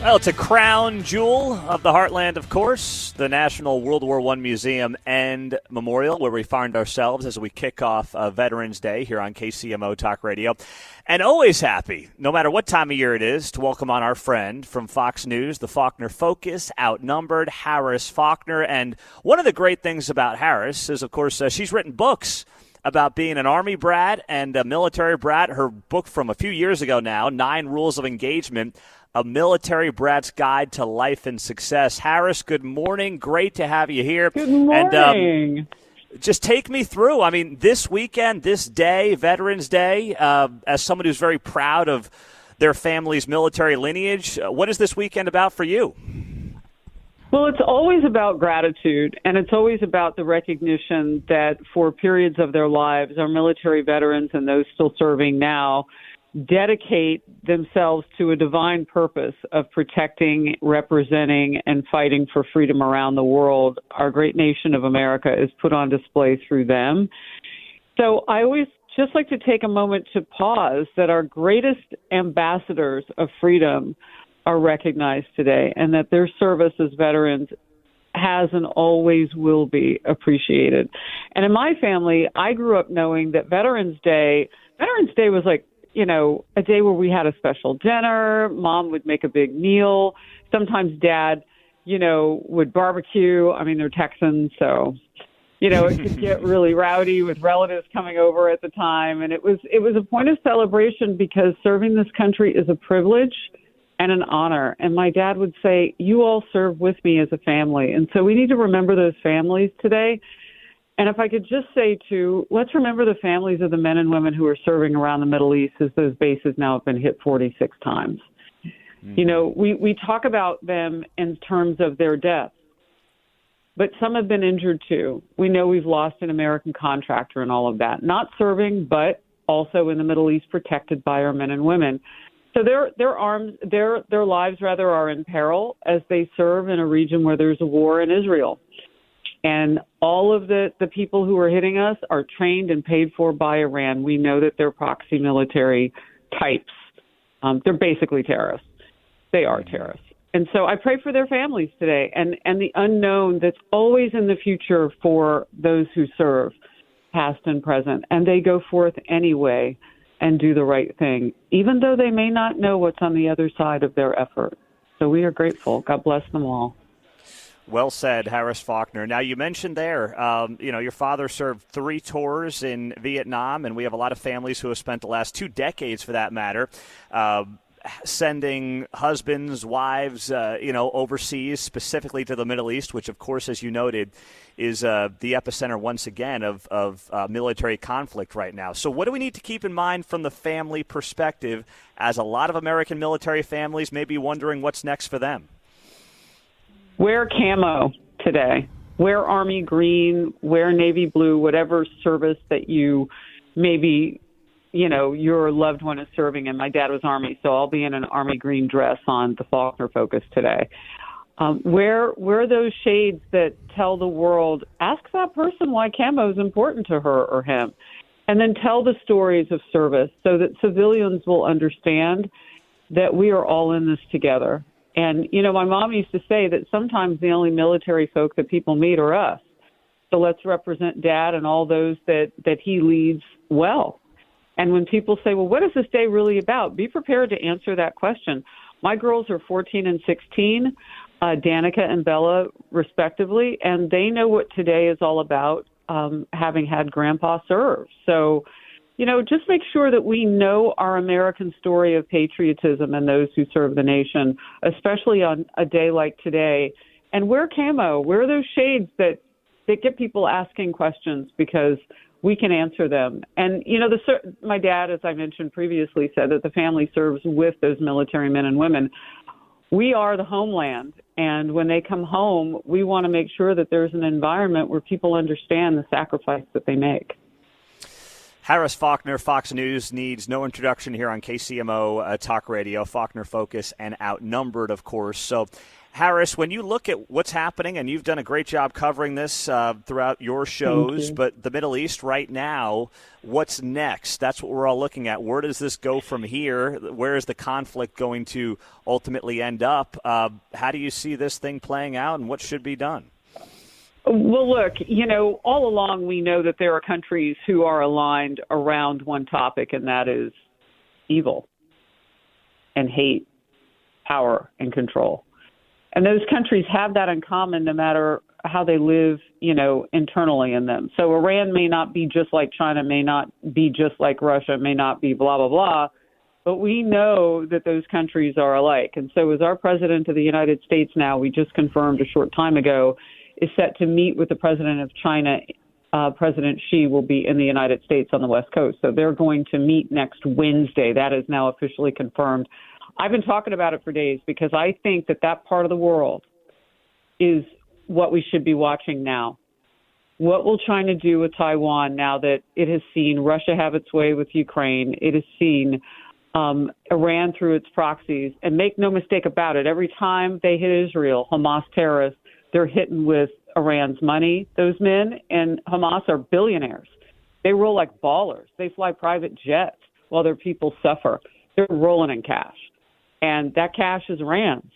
Well, it's a crown jewel of the heartland, of course, the National World War I Museum and Memorial, where we find ourselves as we kick off Veterans Day here on KCMO Talk Radio. And always happy, no matter what time of year it is, to welcome on our friend from Fox News, the Faulkner Focus, Outnumbered, Harris Faulkner. And one of the great things about Harris is, of course, she's written books about being an Army brat and a military brat. Her book from a few years ago now, 9 Rules of Engagement, A Military Brat's Guide to Life and Success. Harris, good morning. Great to have you here. Good morning. And just take me through, this weekend, this day, Veterans Day, as someone who's very proud of their family's military lineage, what is this weekend about for you? Well, it's always about gratitude, and it's always about the recognition that for periods of their lives, our military veterans and those still serving now dedicate themselves to a divine purpose of protecting, representing, and fighting for freedom around the world. Our great nation of America is put on display through them. So I always just like to take a moment to pause that our greatest ambassadors of freedom are recognized today, and that their service as veterans has and always will be appreciated. And in my family, I grew up knowing that Veterans Day was like, a day where we had a special dinner. Mom would make a big meal. Sometimes Dad, would barbecue. They're Texans, so, it could get really rowdy with relatives coming over at the time. And it was a point of celebration because serving this country is a privilege and an honor. And my dad would say, you all serve with me as a family. And so we need to remember those families today. And if I could just say, too, let's remember the families of the men and women who are serving around the Middle East, as those bases now have been hit 46 times. Mm-hmm. We talk about them in terms of their deaths, but some have been injured, too. We know we've lost an American contractor and all of that, not serving, but also in the Middle East protected by our men and women. So their lives are in peril as they serve in a region where there's a war in Israel. And all of the people who are hitting us are trained and paid for by Iran. We know that they're proxy military types. They're basically terrorists. They are terrorists. And so I pray for their families today and the unknown that's always in the future for those who serve, past and present. And they go forth anyway and do the right thing, even though they may not know what's on the other side of their effort. So we are grateful. God bless them all. Well said, Harris Faulkner. Now, you mentioned there, your father served 3 tours in Vietnam, and we have a lot of families who have spent the last 2 decades, for that matter, sending husbands, wives, overseas, specifically to the Middle East, which, of course, as you noted, is the epicenter once again of military conflict right now. So what do we need to keep in mind from the family perspective, as a lot of American military families may be wondering what's next for them? Wear camo today. Wear Army green, wear Navy blue, whatever service that you maybe, your loved one is serving in. My dad was Army, so I'll be in an Army green dress on the Faulkner Focus today. Wear those shades that tell the world, ask that person why camo is important to her or him, and then tell the stories of service so that civilians will understand that we are all in this together. And, my mom used to say that sometimes the only military folk that people meet are us. So let's represent Dad and all those that he leads well. And when people say, well, what is this day really about? Be prepared to answer that question. My girls are 14 and 16, Danica and Bella, respectively, and they know what today is all about, having had Grandpa serve. So, just make sure that we know our American story of patriotism and those who serve the nation, especially on a day like today. And wear camo, wear those shades that get people asking questions, because we can answer them. And, my dad, as I mentioned previously, said that the family serves with those military men and women. We are the homeland. And when they come home, we want to make sure that there's an environment where people understand the sacrifice that they make. Harris Faulkner, Fox News, needs no introduction here on KCMO Talk Radio. Faulkner Focus and Outnumbered, of course. So, Harris, when you look at what's happening, and you've done a great job covering this throughout your shows, but the Middle East right now, what's next? That's what we're all looking at. Where does this go from here? Where is the conflict going to ultimately end up? How do you see this thing playing out, and what should be done? Well, look, all along we know that there are countries who are aligned around one topic, and that is evil and hate, power, and control. And those countries have that in common no matter how they live, internally in them. So Iran may not be just like China, may not be just like Russia, may not be blah, blah, blah. But we know that those countries are alike. And so as our president of the United States now, we just confirmed a short time ago, is set to meet with the president of China. President Xi will be in the United States on the West Coast. So they're going to meet next Wednesday. That is now officially confirmed. I've been talking about it for days because I think that part of the world is what we should be watching now. What will China do with Taiwan now that it has seen Russia have its way with Ukraine? It has seen Iran through its proxies. And make no mistake about it, every time they hit Israel, Hamas terrorists, they're hitting with Iran's money. Those men and Hamas are billionaires. They roll like ballers. They fly private jets while their people suffer. They're rolling in cash. And that cash is Iran's.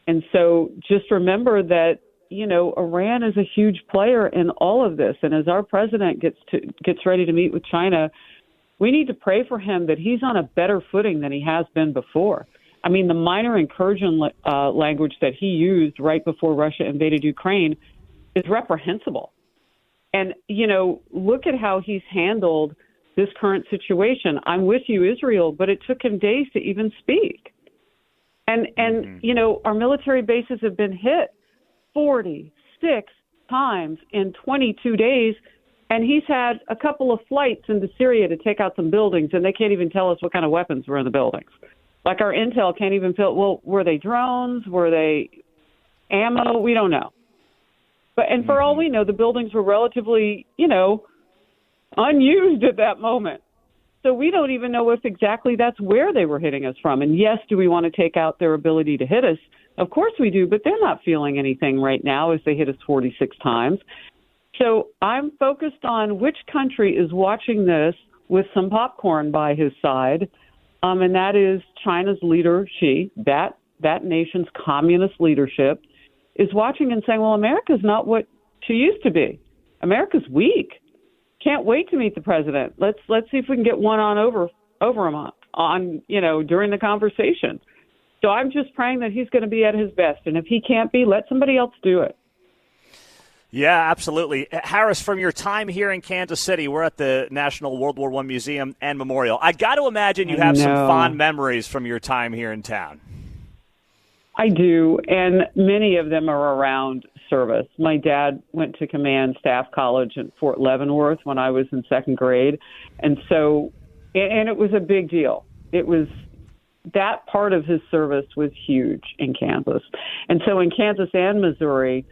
And so just remember that, Iran is a huge player in all of this. And as our president gets ready to meet with China, we need to pray for him that he's on a better footing than he has been before. I mean, the minor incursion language that he used right before Russia invaded Ukraine is reprehensible. And, look at how he's handled this current situation. I'm with you, Israel, but it took him days to even speak. And our military bases have been hit 46 times in 22 days, and he's had a couple of flights into Syria to take out some buildings, and they can't even tell us what kind of weapons were in the buildings. Like our intel can't even tell, well, were they drones? Were they ammo? We don't know. And for all we know, the buildings were relatively, unused at that moment. So we don't even know if exactly that's where they were hitting us from. And yes, do we want to take out their ability to hit us? Of course we do, but they're not feeling anything right now as they hit us 46 times. So I'm focused on which country is watching this with some popcorn by his side, and that is China's leader, Xi. That nation's communist leadership is watching and saying, well, America's not what she used to be. America's weak. Can't wait to meet the president. Let's see if we can get one on over him on during the conversation. So I'm just praying that he's going to be at his best, and if he can't be, let somebody else do it. Yeah, absolutely. Harris, from your time here in Kansas City, we're at the National World War I Museum and Memorial. I got to imagine you have some fond memories from your time here in town. I do, and many of them are around service. My dad went to Command Staff College in Fort Leavenworth when I was in second grade, and it was a big deal. It was that part of his service was huge in Kansas. And so in Kansas and Missouri,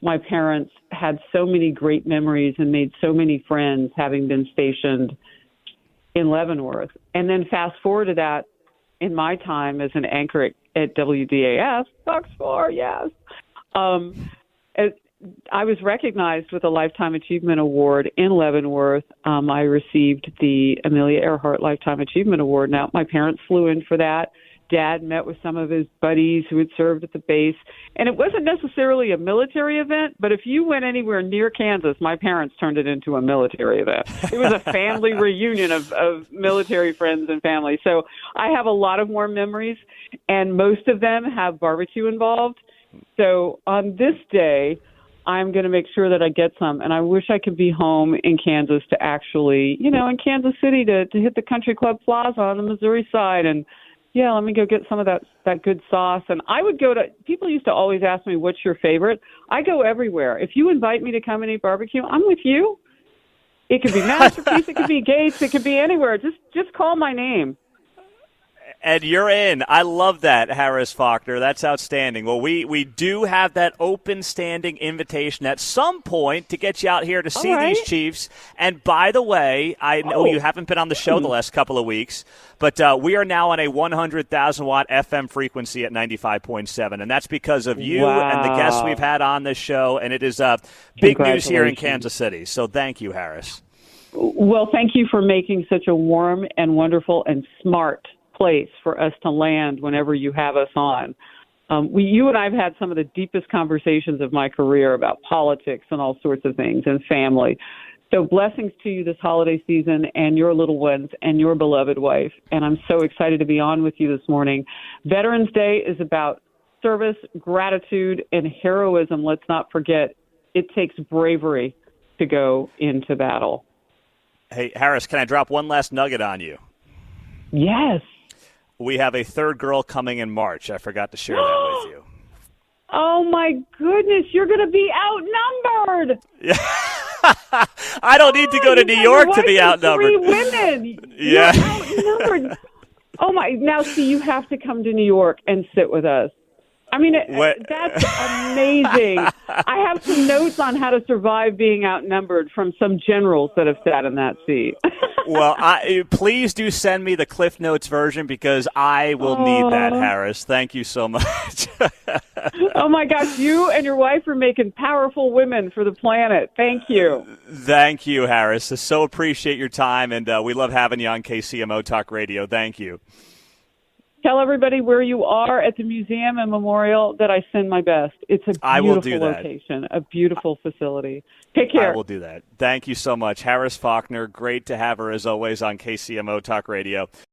my parents had so many great memories and made so many friends having been stationed in Leavenworth. And then fast forward to that in my time as an anchor at WDAF, Fox 4, yes. I was recognized with a Lifetime Achievement Award in Leavenworth. I received the Amelia Earhart Lifetime Achievement Award. Now, my parents flew in for that. Dad met with some of his buddies who had served at the base. And it wasn't necessarily a military event, but if you went anywhere near Kansas, my parents turned it into a military event. It was a family reunion of military friends and family. So I have a lot of warm memories, and most of them have barbecue involved. So on this day, I'm going to make sure that I get some. And I wish I could be home in Kansas to actually, in Kansas City to hit the Country Club Plaza on the Missouri side and, yeah, let me go get some of that good sauce. And I would go to – people used to always ask me, what's your favorite? I go everywhere. If you invite me to come and eat barbecue, I'm with you. It could be Masterpiece. It could be Gates. It could be anywhere. Just call my name. And you're in. I love that, Harris Faulkner. That's outstanding. Well, we do have that open standing invitation at some point to get you out here to see these Chiefs. And by the way, I know you haven't been on the show the last couple of weeks, but we are now on a 100,000 watt FM frequency at 95.7. And that's because of you and the guests we've had on this show. And it is big news here in Kansas City. So thank you, Harris. Well, thank you for making such a warm and wonderful and smart place for us to land whenever you have us on. You and I have had some of the deepest conversations of my career about politics and all sorts of things and family. So blessings to you this holiday season and your little ones and your beloved wife. And I'm so excited to be on with you this morning. Veterans Day is about service, gratitude, and heroism. Let's not forget, it takes bravery to go into battle. Hey, Harris, can I drop one last nugget on you? Yes. We have a third girl coming in March. I forgot to share that with you. Oh, my goodness. You're going to be outnumbered. Yeah. I don't need to go to New York to be outnumbered. 3 women. Yeah. You're outnumbered. Oh, my. Now, see, you have to come to New York and sit with us. I mean, that's amazing. I have some notes on how to survive being outnumbered from some generals that have sat in that seat. Well, please do send me the Cliff Notes version because I will need that, Harris. Thank you so much. Oh, my gosh. You and your wife are making powerful women for the planet. Thank you. Thank you, Harris. I so appreciate your time, and we love having you on KCMO Talk Radio. Thank you. Tell everybody where you are at the museum and memorial that I send my best. It's a beautiful location, a beautiful facility. Take care. I will do that. Thank you so much. Harris Faulkner, great to have her as always on KCMO Talk Radio.